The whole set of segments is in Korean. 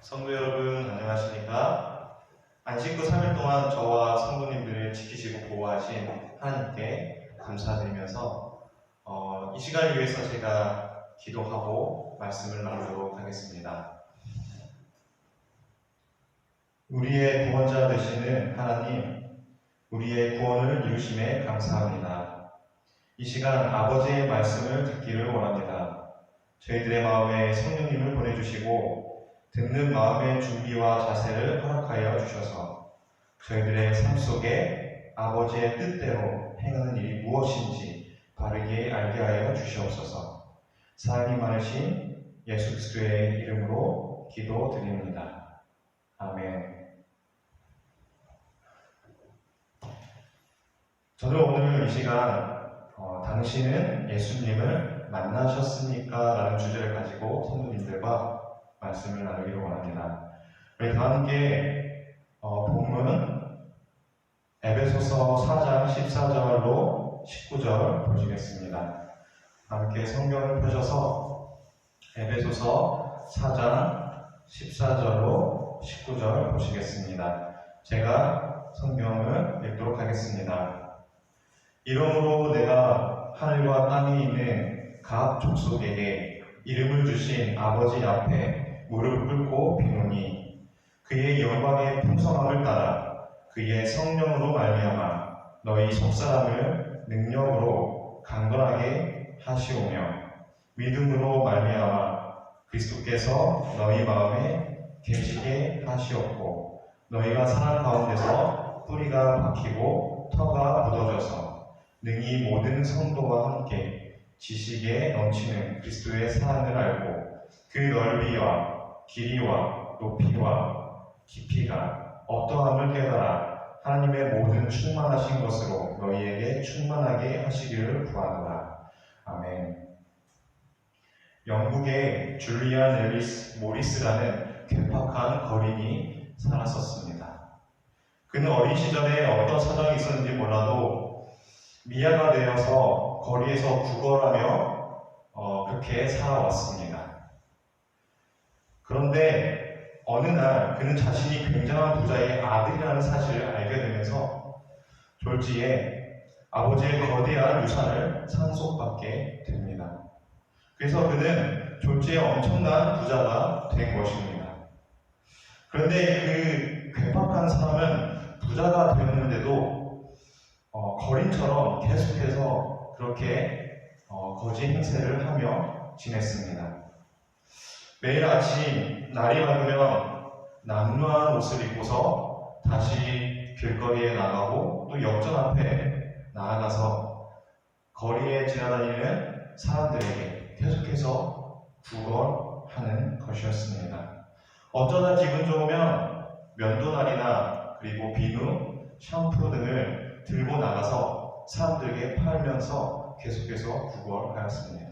성도 여러분 안녕하십니까? 안식 후 3일 동안 저와 성도님들을 지키시고 보호하신 하나님께 감사드리면서 이 시간을 위해서 제가 기도하고 말씀을 나누도록 하겠습니다. 우리의 구원자 되시는 하나님, 우리의 구원을 이루심에 감사합니다. 이 시간 아버지의 말씀을 듣기를 원합니다. 저희들의 마음에 성령님을 보내주시고 듣는 마음의 준비와 자세를 허락하여 주셔서 저희들의 삶 속에 아버지의 뜻대로 행하는 일이 무엇인지 바르게 알게 하여 주시옵소서. 사랑이 많으신 예수 그리스도의 이름으로 기도드립니다. 아멘. 저는 오늘 이 시간 당신은 예수님을 만나셨습니까? 라는 주제를 가지고 성도님들과 말씀을 나누기를 원합니다. 우리 다 함께 본문 에베소서 4장 14절로 19절 보시겠습니다. 함께 성경을 펴셔서 에베소서 4장 14절로 19절 보시겠습니다. 제가 성경을 읽도록 하겠습니다. 이러므로 내가 하늘과 땅에 있는 각 족속에게 이름을 주신 아버지 앞에 무릎 꿇고 비노니 그의 영광의 풍성함을 따라 그의 성령으로 말미암아 너희 속사람을 능력으로 강건하게 하시오며 믿음으로 말미암아 그리스도께서 너희 마음에 계시게 하시옵고 너희가 사랑 가운데서 뿌리가 박히고 터가 묻어져서 능히 모든 성도와 함께 지식에 넘치는 그리스도의 사랑을 알고 그 넓이와 길이와 높이와 깊이가 어떠함을 깨달아 하나님의 모든 충만하신 것으로 너희에게 충만하게 하시기를 구하노라. 아멘. 영국의 줄리안 앨리스 모리스라는 괴팍한 거린이 살았었습니다. 그는 어린 시절에 어떤 사정이 있었는지 몰라도 미아가 되어서 거리에서 구걸하며 그렇게 살아왔습니다. 그런데 어느 날 그는 자신이 굉장한 부자의 아들이라는 사실을 알게 되면서 졸지에 아버지의 거대한 유산을 상속받게 됩니다. 그래서 그는 졸지에 엄청난 부자가 된 것입니다. 그런데 그 괴팍한 사람은 부자가 되었는데도 거린처럼 계속해서 그렇게 거짓 행세를 하며 지냈습니다. 매일 아침 날이 밝으면 남루한 옷을 입고서 다시 길거리에 나가고 또 역전 앞에 나아가서 거리에 지나다니는 사람들에게 계속해서 구걸하는 것이었습니다. 어쩌다 기분 좋으면 면도날이나 그리고 비누, 샴푸 등을 들고 나가서 사람들에게 팔면서 계속해서 구걸하였습니다.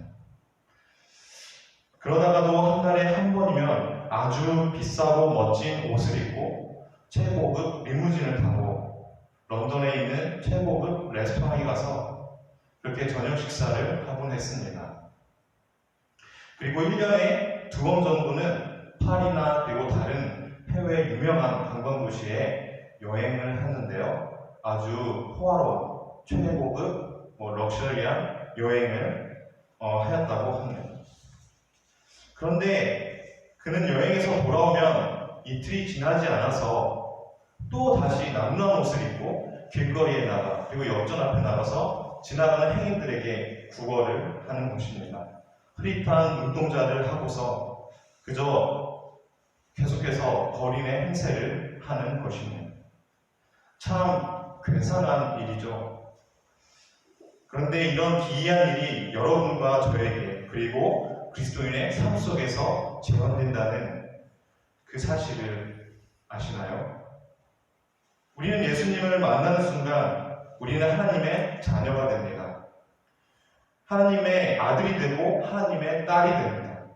그러다가도 한 달에 한 번이면 아주 비싸고 멋진 옷을 입고 최고급 리무진을 타고 런던에 있는 최고급 레스토랑에 가서 그렇게 저녁 식사를 하곤 했습니다. 그리고 1년에 2번 정도는 파리나 그리고 다른 해외 유명한 관광 도시에 여행을 했는데요. 아주 호화로운 최고급 럭셔리한 여행을 하였다고 합니다. 그런데 그는 여행에서 돌아오면 이틀이 지나지 않아서 또 다시 남루한 옷을 입고 길거리에 나가 그리고 역전 앞에 나가서 지나가는 행인들에게 구걸을 하는 것입니다. 흐릿한 눈동자를 하고서 그저 계속해서 거린의 행세를 하는 것입니다. 참 괴상한 일이죠. 그런데 이런 기이한 일이 여러분과 저에게 그리고 그리스도인의 삶 속에서 재현된다는 그 사실을 아시나요? 우리는 예수님을 만나는 순간 우리는 하나님의 자녀가 됩니다. 하나님의 아들이 되고 하나님의 딸이 됩니다.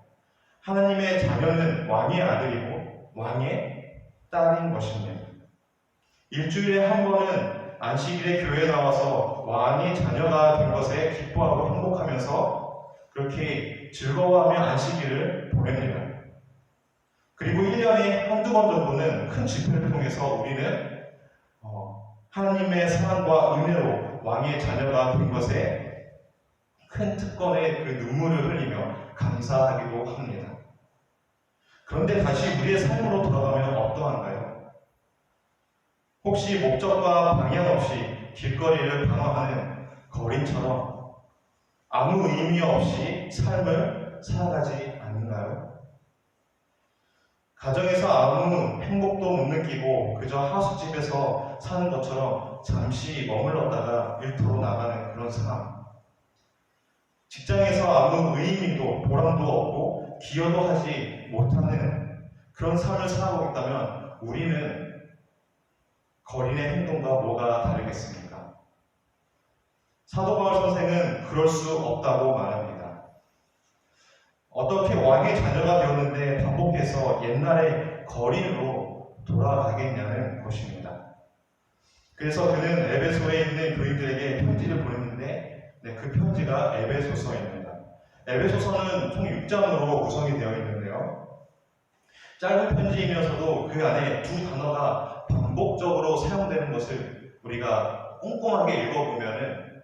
하나님의 자녀는 왕의 아들이고 왕의 딸인 것입니다. 일주일에 한 번은 안식일에 교회에 나와서 왕의 자녀가 된 것에 기뻐하고 행복하면서 그렇게 즐거워하며 안식일을 보냅니다. 그리고 1년에 한두 번 정도는 큰 집회를 통해서 우리는 하나님의 사랑과 은혜로 왕의 자녀가 된 것에 큰 특권의 그 눈물을 흘리며 감사하기도 합니다. 그런데 다시 우리의 삶으로 돌아가면 어떠한가요? 혹시 목적과 방향 없이 길거리를 방황하는 거린처럼 아무 의미 없이 삶을 살아가지 않는가요? 가정에서 아무 행복도 못 느끼고 그저 하숙집에서 사는 것처럼 잠시 머물렀다가 일터로 나가는 그런 삶. 직장에서 아무 의미도 보람도 없고 기여도 하지 못하는 그런 삶을 살아가고 있다면 우리는 거린의 행동과 뭐가 다르겠습니까? 사도 바울 선생은 그럴 수 없다고 말합니다. 어떻게 왕의 자녀가 되었는데 반복해서 옛날의 거린으로 돌아가겠냐는 것입니다. 그래서 그는 에베소에 있는 교인들에게 편지를 보냈는데 그 편지가 에베소서입니다. 에베소서는 총 6장으로 구성이 되어 있는데요. 짧은 편지이면서도 그 안에 두 단어가 반복적으로 사용되는 것을 우리가 꼼꼼하게 읽어보면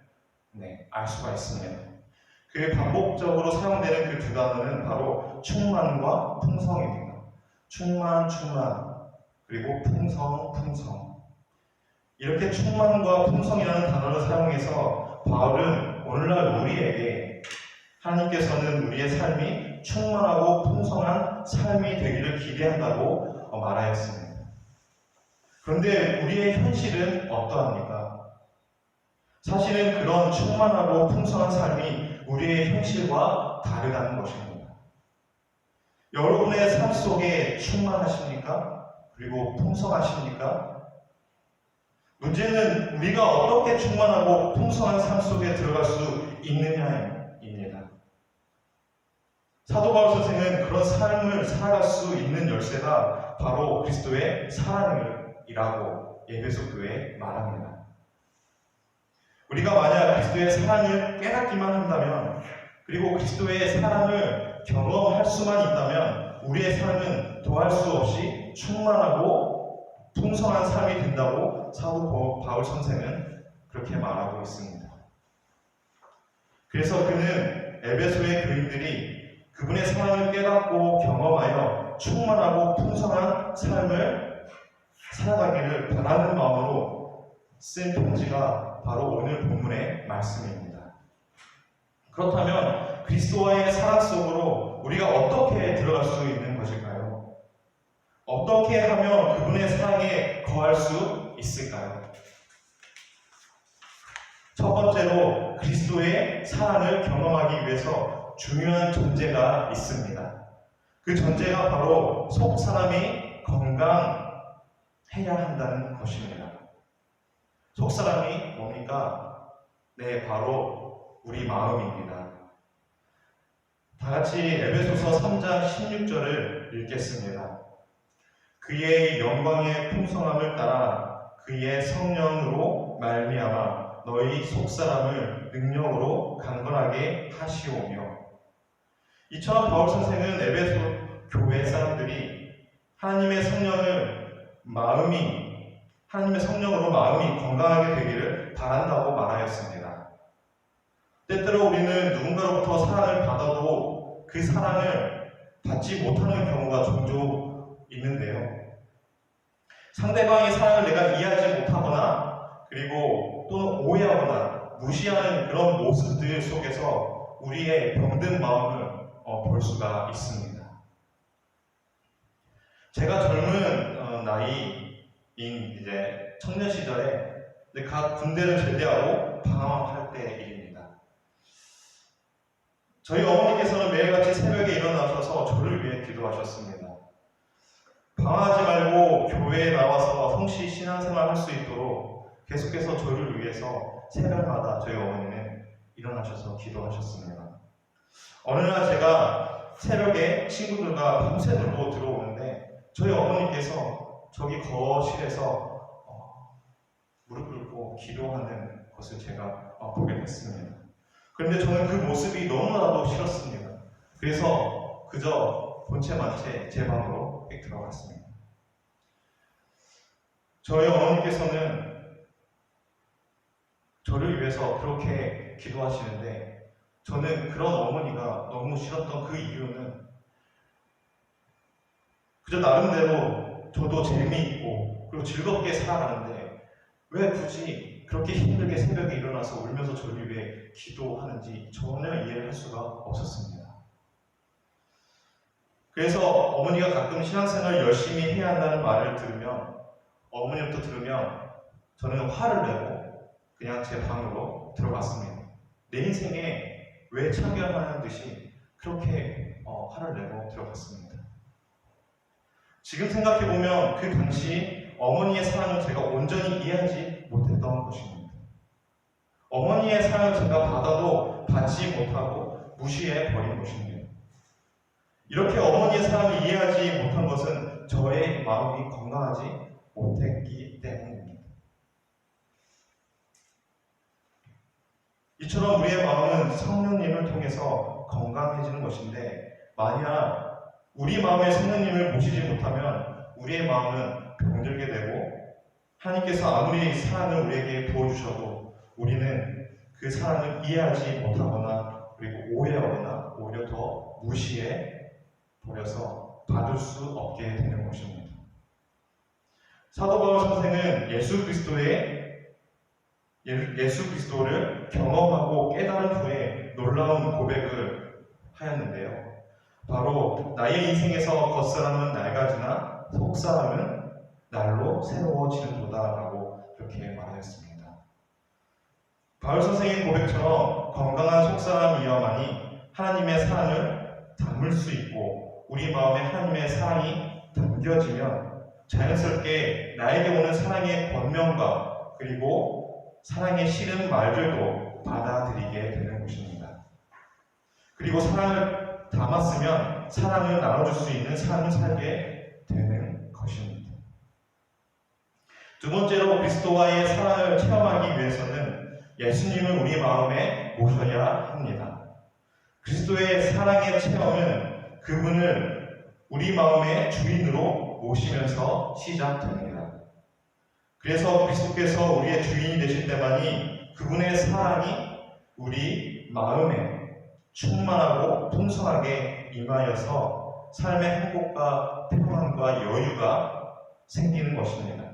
알 수가 있습니다. 그 반복적으로 사용되는 그 두 단어는 바로 충만과 풍성입니다. 충만, 그리고 풍성. 이렇게 충만과 풍성이라는 단어를 사용해서 바울은 오늘날 우리에게 하나님께서는 우리의 삶이 충만하고 풍성한 삶이 되기를 기대한다고 말하였습니다. 그런데 우리의 현실은 어떠합니까? 사실은 그런 충만하고 풍성한 삶이 우리의 현실과 다르다는 것입니다. 여러분의 삶 속에 충만하십니까? 그리고 풍성하십니까? 문제는 우리가 어떻게 충만하고 풍성한 삶 속에 들어갈 수 있느냐입니다. 사도 바울 선생은 그런 삶을 살아갈 수 있는 열쇠가 바로 그리스도의 사랑이라고 에베소 교회에 말합니다. 우리가 만약 그리스도의 사랑을 깨닫기만 한다면, 그리고 그리스도의 사랑을 경험할 수만 있다면 우리의 삶은 더할 수 없이 충만하고 풍성한 삶이 된다고 사도 바울 선생은 그렇게 말하고 있습니다. 그래서 그는 에베소의 교인들이 그분의 사랑을 깨닫고 경험하여 충만하고 풍성한 삶을 살아가기를 바라는 마음으로 쓴 편지가 바로 오늘 본문의 말씀입니다. 그렇다면 그리스도와의 사랑 속으로 우리가 어떻게 들어갈 수 있는 것일까요? 어떻게 하면 그분의 사랑에 거할 수 있을까요? 첫 번째로 그리스도의 사랑을 경험하기 위해서 중요한 전제가 있습니다. 그 전제가 바로 속 사람이 건강해야 한다는 것입니다. 속 사람이 뭡니까? 바로 우리 마음입니다. 다 같이 에베소서 3장 16절을 읽겠습니다. 그의 영광의 풍성함을 따라 그의 성령으로 말미암아 너희 속사람을 능력으로 강건하게 하시오며. 이처럼 바울 선생은 에베소 교회 사람들이 하나님의 성령으로 마음이 건강하게 되기를 바란다고 말하였습니다. 때때로 우리는 누군가로부터 사랑을 받아도 그 사랑을 받지 못하는 경우가 종종 있는데요. 상대방의 사랑을 내가 이해하지 못하거나 그리고 또는 오해하거나 무시하는 그런 모습들 속에서 우리의 병든 마음을 볼 수가 있습니다. 제가 젊은 나이인 이제 청년 시절에 각 군대를 제대하고 방황할 때 일입니다. 저희 어머니께서는 매일같이 새벽에 일어나셔서 저를 위해 기도하셨습니다. 방황하지 말고 교회에 나와서 성실 신앙생활 할 수 있도록 계속해서 저를 위해서 새벽마다 저희 어머니는 일어나셔서 기도하셨습니다. 어느 날 제가 새벽에 친구들과 밤새도록 들어오는데 저희 어머니께서 저기 거실에서 무릎 꿇고 기도하는 것을 제가 보게 됐습니다. 그런데 저는 그 모습이 너무나도 싫었습니다. 그래서 그저 본체 만체 제 방으로 들어갔습니다. 저희 어머니께서는 저를 위해서 그렇게 기도하시는데, 저는 그런 어머니가 너무 싫었던 그 이유는 그저 나름대로 저도 재미있고 그리고 즐겁게 살아가는데 왜 굳이 그렇게 힘들게 새벽에 일어나서 울면서 저를 위해 기도하는지 전혀 이해를 할 수가 없었습니다. 그래서 어머니가 가끔 신앙생활 열심히 해야 한다는 말을 들으면, 어머니부터 들으면 저는 화를 내고 그냥 제 방으로 들어갔습니다. 내 인생에 왜 참견하는 듯이 그렇게 화를 내고 들어갔습니다. 지금 생각해보면 그 당시 어머니의 사랑을 제가 온전히 이해하지 못했던 것입니다. 어머니의 사랑을 제가 받아도 받지 못하고 무시해 버린 것입니다. 이렇게 어머니의 사랑을 이해하지 못한 것은 저의 마음이 건강하지 못했기 때문입니다. 이처럼 우리의 마음은 성령님을 통해서 건강해지는 것인데, 만약 우리 마음에 성령님을 모시지 못하면 우리의 마음은 병들게 되고, 하나님께서 아무리 사랑을 우리에게 부어주셔도 우리는 그 사랑을 이해하지 못하거나 그리고 오해하거나 오히려 더 무시해 버려서 받을 수 없게 되는 것입니다. 사도 바울 선생은 예수 그리스도를 경험하고 깨달은 후에 놀라운 고백을 하였는데요. 바로 나의 인생에서 겉사람은 낡아지나 속사람은 날로 새로워지는도다 라고 그렇게 말하였습니다. 바울 선생의 고백처럼 건강한 속사람이어야만이 하나님의 사랑을 담을 수 있고, 우리 마음에 하나님의 사랑이 담겨지면 자연스럽게 나에게 오는 사랑의 권면과 그리고 사랑의 싫은 말들도 받아들이게 되는 것입니다. 그리고 사랑을 담았으면 사랑을 나눠줄 수 있는 삶을 살게 되는 것입니다. 두 번째로 그리스도와의 사랑을 체험하기 위해서는 예수님을 우리 마음에 모셔야 합니다. 그리스도의 사랑의 체험은 그분을 우리 마음의 주인으로 모시면서 시작됩니다. 그래서 그리스도께서 우리의 주인이 되실 때만이 그분의 사랑이 우리 마음에 충만하고 풍성하게 임하여서 삶의 행복과 평안과 여유가 생기는 것입니다.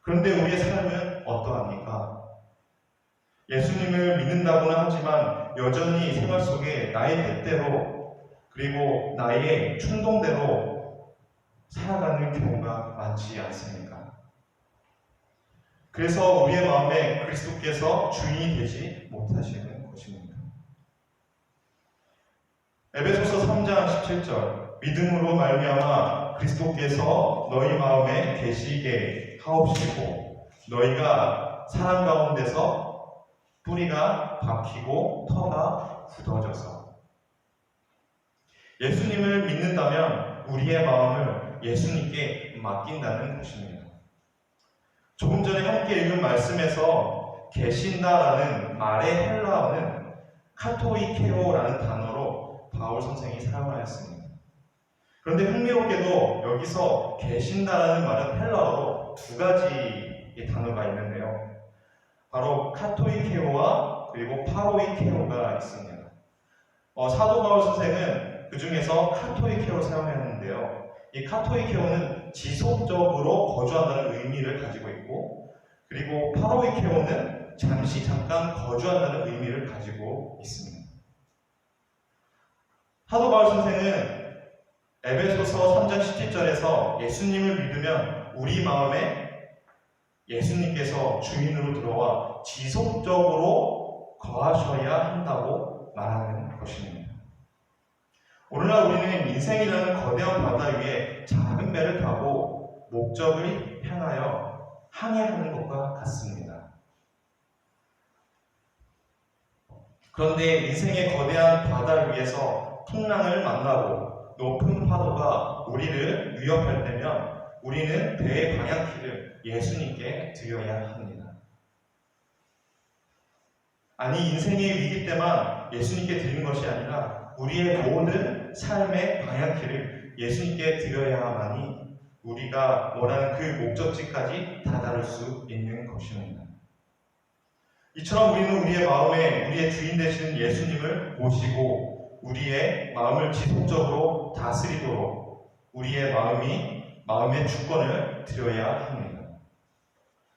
그런데 우리의 삶은 어떠합니까? 예수님을 믿는다고는 하지만 여전히 생활 속에 나의 뜻대로 그리고 나의 충동대로 살아가는 경우가 많지 않습니까? 그래서 우리의 마음에 그리스도께서 주인이 되지 못하시는 것입니다. 에베소서 3장 17절, 믿음으로 말미암아 그리스도께서 너희 마음에 계시게 하옵시고 너희가 사랑 가운데서 뿌리가 박히고 터가 굳어져서. 예수님을 믿는다면 우리의 마음을 예수님께 맡긴다는 것입니다. 조금 전에 함께 읽은 말씀에서 계신다라는 말의 헬라어는 카토이케오라는 단어로 바울 선생이 사용하였습니다. 그런데 흥미롭게도 여기서 계신다라는 말은 헬라어로 두 가지의 단어가 있는데요. 바로 카토이케오와 그리고 파로이케오가 있습니다. 사도 바울 선생은 그 중에서 카토이케오를 사용했는데요. 이 카토이케오는 지속적으로 거주한다는 의미를 가지고 있고, 그리고 파로이케오는 잠깐 거주한다는 의미를 가지고 있습니다. 사도 바울 선생은 에베소서 3장 17절에서 예수님을 믿으면 우리 마음에 예수님께서 주인으로 들어와 지속적으로 거하셔야 한다고 말하는 것입니다. 오늘날 우리는 인생이라는 거대한 바다 위에 작은 배를 타고 목적을 향하여 항해하는 것과 같습니다. 그런데 인생의 거대한 바다 위에서 풍랑을 만나고 높은 파도가 우리를 위협할 때면 우리는 배의 방향키를 예수님께 드려야 합니다. 아니, 인생의 위기 때만 예수님께 드리는 것이 아니라 우리의 모든 삶의 방향키를 예수님께 드려야만이 우리가 원하는 그 목적지까지 다다를 수 있는 것입니다. 이처럼 우리는 우리의 마음에 우리의 주인 되시는 예수님을 모시고 우리의 마음을 지속적으로 다스리도록 우리의 마음의 주권을 드려야 합니다.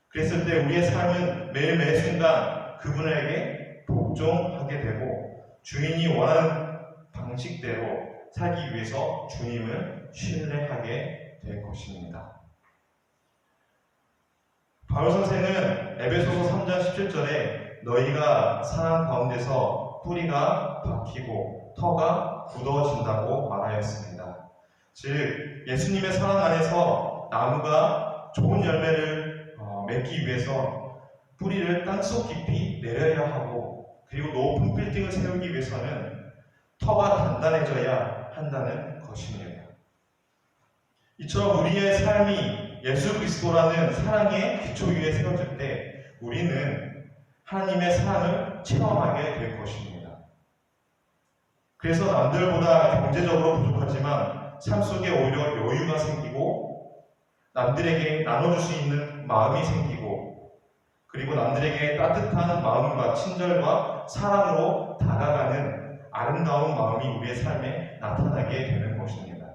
그랬을 때 우리의 삶은 매일매일 순간 그분에게 복종하게 되고 주인이 원하는 방식대로 살기 위해서 주님을 신뢰하게 될 것입니다. 바울 선생은 에베소서 3장 17절에 너희가 사랑 가운데서 뿌리가 박히고 터가 굳어진다고 말하였습니다. 즉 예수님의 사랑 안에서 나무가 좋은 열매를 맺기 위해서 뿌리를 땅속 깊이 내려야 하고 그리고 높은 빌딩을 세우기 위해서는 터가 단단해져야 한다는 것입니다. 이처럼 우리의 삶이 예수 그리스도라는 사랑의 기초 위에 세워질 때 우리는 하나님의 사랑을 체험하게 될 것입니다. 그래서 남들보다 경제적으로 부족하지만 삶 속에 오히려 여유가 생기고 남들에게 나눠줄 수 있는 마음이 생기고 그리고 남들에게 따뜻한 마음과 친절과 사랑으로 다가가는 아름다운 마음이 우리의 삶에 나타나게 되는 것입니다.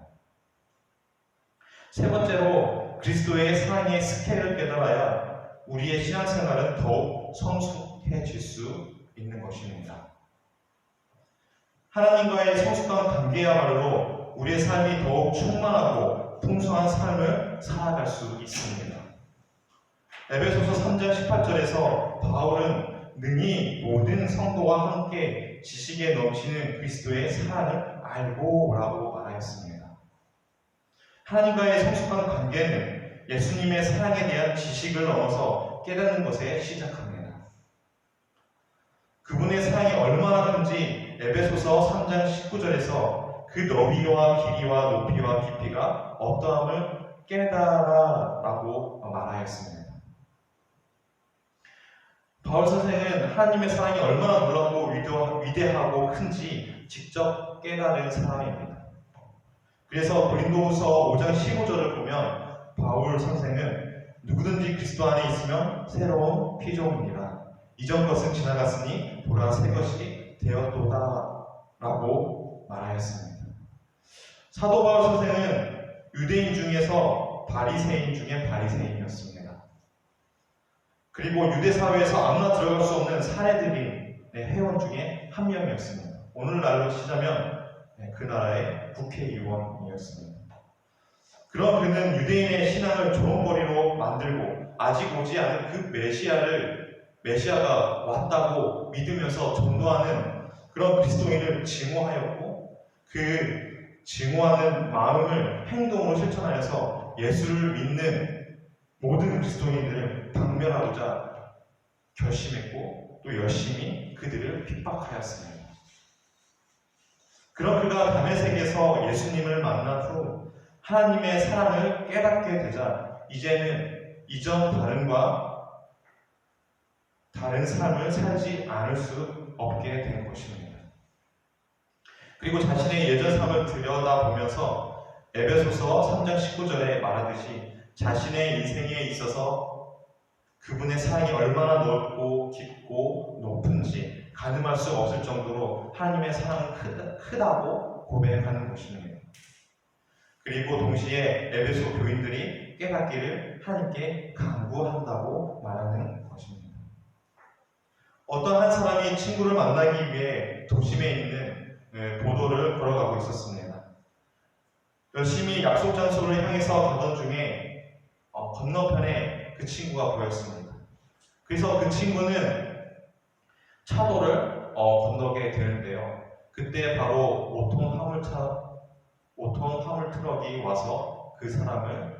세 번째로 그리스도의 사랑의 스케일을 깨달아야 우리의 신앙생활은 더욱 성숙해질 수 있는 것입니다. 하나님과의 성숙한 관계야말로 우리의 삶이 더욱 충만하고 풍성한 삶을 살아갈 수 있습니다. 에베소서 3장 18절에서 바울은 능히 모든 성도와 함께 지식에 넘치는 그리스도의 사랑을 알고 라고 말하였습니다. 하나님과의 성숙한 관계는 예수님의 사랑에 대한 지식을 넘어서 깨닫는 것에 시작합니다. 그분의 사랑이 얼마나 큰지 에베소서 3장 19절에서 그 너비와 길이와 높이와 깊이가 어떠함을 깨달아라고 말하였습니다. 바울 선생은 하나님의 사랑이 얼마나 놀랍고 위대하고 큰지 직접 깨달은 사람입니다. 그래서 고린도후서 5장 15절을 보면 바울 선생은 누구든지 그리스도 안에 있으면 새로운 피조물이라 이전 것은 지나갔으니 보라 새 것이 되었도다 라고 말하였습니다. 사도 바울 선생은 유대인 중에서 바리새인 중에 바리새인이었습니다. 그리고 유대 사회에서 아무나 들어갈 수 없는 사내들인 회원 중에 한 명이었습니다. 오늘날로 치자면 그 나라의 국회의원이었습니다. 그런 그는 유대인의 신앙을 조롱거리로 만들고 아직 오지 않은 그 메시아가 왔다고 믿으면서 전도하는 그런 그리스도인을 증오하였고 그 증오하는 마음을 행동으로 실천하여서 예수를 믿는 모든 그리스도인들을 박멸하고자 결심했고 또 열심히 그들을 핍박하였습니다. 그런 그가 다메섹에서 예수님을 만난 후 하나님의 사랑을 깨닫게 되자 이제는 이전 다른 삶을 살지 않을 수 없게 된 것입니다. 그리고 자신의 예전 삶을 들여다보면서 에베소서 3장 19절에 말하듯이 자신의 인생에 있어서 그분의 사랑이 얼마나 넓고 깊고 높은지 가늠할 수 없을 정도로 하나님의 사랑은 크다고 고백하는 것입니다. 그리고 동시에 에베소 교인들이 깨닫기를 하나님께 간구한다고 말하는 것입니다. 어떤 한 사람이 친구를 만나기 위해 도심에 있는 도로를 걸어가고 있었습니다. 열심히 약속 장소를 향해서 가던 중에 건너편에 그 친구가 보였습니다. 그래서 그 친구는 차도를 건너게 되는데요. 그때 바로 5톤 화물 트럭이 와서 그 사람을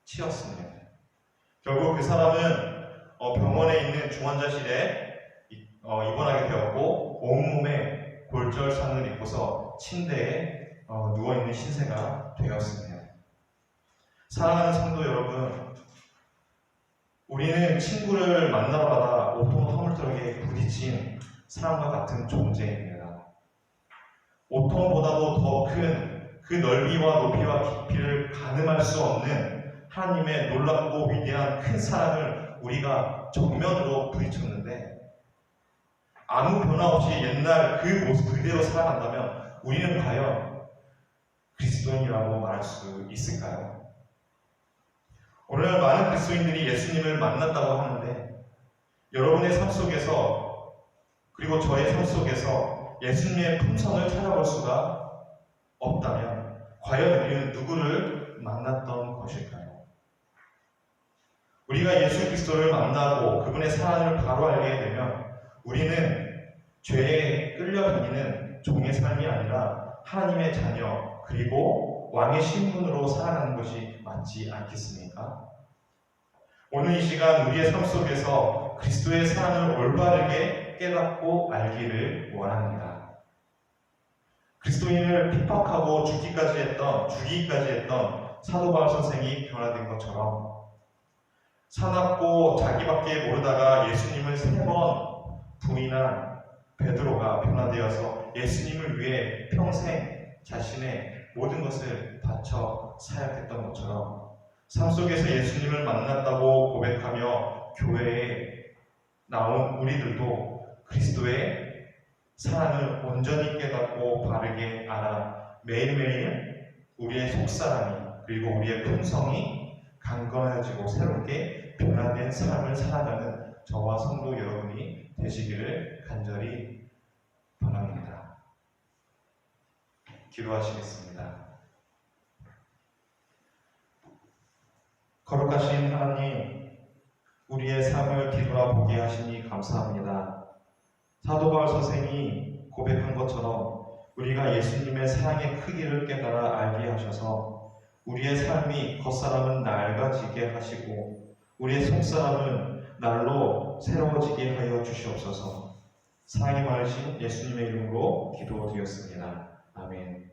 치었습니다. 결국 그 사람은 병원에 있는 중환자실에 입원하게 되었고 온몸에 골절상을 입고서 침대에 누워있는 신세가 되었습니다. 사랑하는 성도 여러분, 우리는 친구를 만나러 가다 5톤 화물트럭에 부딪힌 사람과 같은 존재입니다. 5톤보다도 더 큰 그 넓이와 높이와 깊이를 가늠할 수 없는 하나님의 놀랍고 위대한 큰 사랑을 우리가 정면으로 부딪혔는데, 아무 변화 없이 옛날 그 모습 그대로 살아간다면 우리는 과연 그리스도인이라고 말할 수 있을까요? 오늘 많은 그리스도인들이 예수님을 만났다고 하는데, 여러분의 삶 속에서 그리고 저의 삶 속에서 예수님의 품성을 찾아볼 수가 없다면 과연 우리는 누구를 만났던 것일까요? 우리가 예수 그리스도를 만나고 그분의 사랑을 바로 알게 되면 우리는 죄에 끌려다니는 종의 삶이 아니라 하나님의 자녀 그리고 왕의 신분으로 살아가는 것이 맞지 않겠습니까? 오늘 이 시간 우리의 삶 속에서 그리스도의 사랑을 올바르게 깨닫고 알기를 원합니다. 그리스도인을 핍박하고 죽이기까지 했던 사도 바울 선생이 변화된 것처럼, 사납고 자기밖에 모르다가 예수님을 3번 부인한 베드로가 변화되어서 예수님을 위해 평생 자신의 모든 것을 바쳐 사역했던 것처럼, 삶 속에서 예수님을 만났다고 고백하며 교회에 나온 우리들도 그리스도의 사랑을 온전히 깨닫고 바르게 알아 매일매일 우리의 속사람이 그리고 우리의 품성이 강건해지고 새롭게 변화된 삶을 살아가는 저와 성도 여러분이 되시기를 간절히 바랍니다. 기도하시겠습니다. 거룩하신 하나님, 우리의 삶을 뒤돌아보게 하시니 감사합니다. 사도 바울 선생이 고백한 것처럼 우리가 예수님의 사랑의 크기를 깨달아 알게 하셔서 우리의 삶이 겉사람은 낡아지게 하시고 우리의 속사람은 날로 새로워지게 하여 주시옵소서. 사랑이 많으신 예수님의 이름으로 기도드렸습니다. 아멘.